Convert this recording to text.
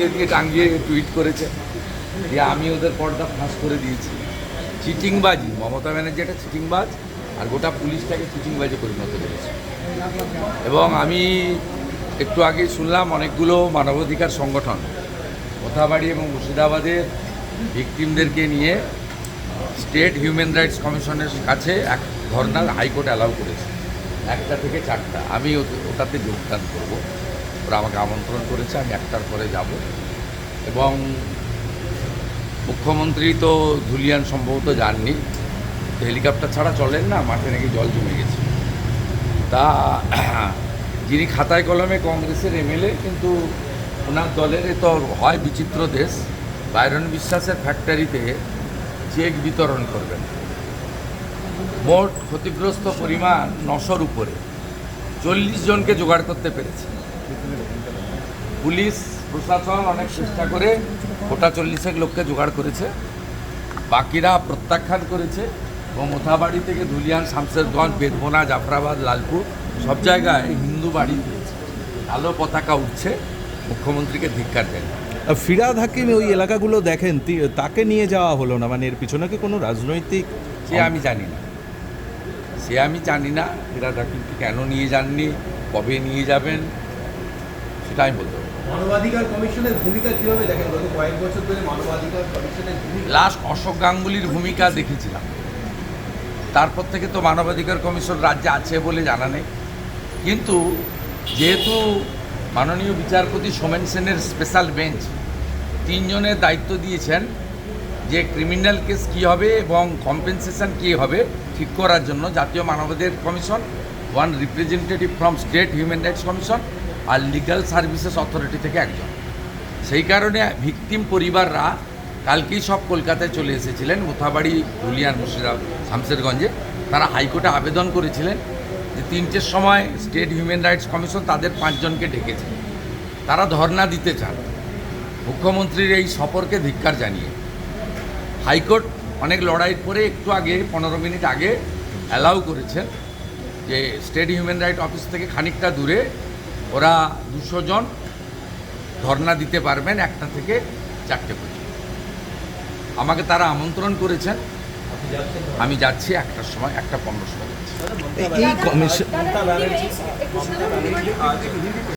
নিচে দিয়ে টাঙ্গিয়ে টুইট করেছে যে আমি ওদের পর্দা ফাঁস করে দিয়েছি। চিটিংবাজি, মমতা ব্যানার্জি একটা চিটিংবাজ আর গোটা পুলিশটাকে চিটিংবাজে পরিণত করেছে। এবং আমি একটু আগেই শুনলাম অনেকগুলো মানবাধিকার সংগঠন কোথাবাড়ি এবং মুর্শিদাবাদের ভিকটিমদেরকে নিয়ে স্টেট হিউম্যান রাইটস কমিশনের কাছে এক ধর্না হাইকোর্ট অ্যালাউ করেছে 1টা থেকে 4টা। আমি ওটাতে যোগদান করব। ওরা আমাকে আমন্ত্রণ করেছে, আমি 1টার পরে যাব। এবং মুখ্যমন্ত্রী তো ধুলিয়ান সম্ভবত যাননি, হেলিকপ্টার ছাড়া চলেন না, মাঠে নাকি জল জমে গেছে। তা যিনি খাতায় কলমে কংগ্রেসের এমএলএ, কিন্তু ওনার দলের তো হয় বিচিত্র দেশ, বাইরন বিশ্বাসের ফ্যাক্টরিতে চেক বিতরণ করবেন। মোট ক্ষতিগ্রস্ত পরিমাণ 900-র উপরে, 40 জনকে জোগাড় করতে পেরেছে পুলিশ প্রশাসন। অনেক চেষ্টা করে গোটা 40 লোককে জোগাড় করেছে, বাকিরা প্রত্যাখ্যান করেছে। এবং মোথাবাড়ি থেকে ধুলিয়ান, শামশেরগঞ্জ, বেদবোনা, জাফরাবাদ, লালপুর সব জায়গায় হিন্দু বাড়ি দিয়েছে, কালো পতাকা উঠছে। মুখ্যমন্ত্রীকে ধিক্কার দেন। ফিরহাদ হাকিম ওই এলাকাগুলো দেখেন, তাকে নিয়ে যাওয়া হলো না, মানে এর পিছনে কি কোনো রাজনৈতিক? সে আমি জানি না ফিরহাদ হাকিমকে কেন নিয়ে যাননি, কবে নিয়ে যাবেন, সেটা আমি বলতে পারবো। মানবাধিকার কমিশনের ভূমিকা কিভাবে দেখেন? গত কয়েক বছর ধরে মানবাধিকার কমিশনের ভূমিকা, লাস্ট অশোক গাঙ্গুলির ভূমিকা দেখেছিলাম, তারপর থেকে তো মানবাধিকার কমিশন রাজ্যে আছে বলে জানা নেই। কিন্তু যেহেতু মাননীয় বিচারপতি সোমেন সেনের স্পেশাল বেঞ্চ 3 জনের দায়িত্ব দিয়েছেন যে ক্রিমিনাল কেস কী হবে এবং কম্পেনসেশন কী হবে ঠিক করার জন্য, জাতীয় মানবাধিকার commission, 1 representative from state human rights commission আর লিগ্যাল সার্ভিসেস অথরিটি থেকে 1 জন। সেই কারণে ভিকটিম পরিবাররা কালকেই সব কলকাতায় চলে এসেছিলেন, মোথাবাড়ি, ধুলিয়ান, মুর্শিদাবাদ, শামশেরগঞ্জে। তারা হাইকোর্টে আবেদন করেছিলেন যে 3টের সময় স্টেট হিউম্যান রাইটস কমিশন তাদের 5 জনকে ডেকেছে, তারা ধর্ণা দিতে চান। মুখ্যমন্ত্রীর এই সফরকে ধিক্কার জানিয়ে হাইকোর্ট অনেক লড়াই করে একটু আগে 15 মিনিট আগে অ্যালাউ করেছেন যে স্টেট হিউম্যান রাইট অফিস থেকে খানিকটা দূরে ওরা 200 জন ধর্ণা দিতে পারবেন 1টা থেকে 4টে পর্যন্ত। আমাকে তারা আমন্ত্রণ করেছেন, আমি যাচ্ছি 1টার সময়, 1টা 15 সময় যাচ্ছি। এই কমিশন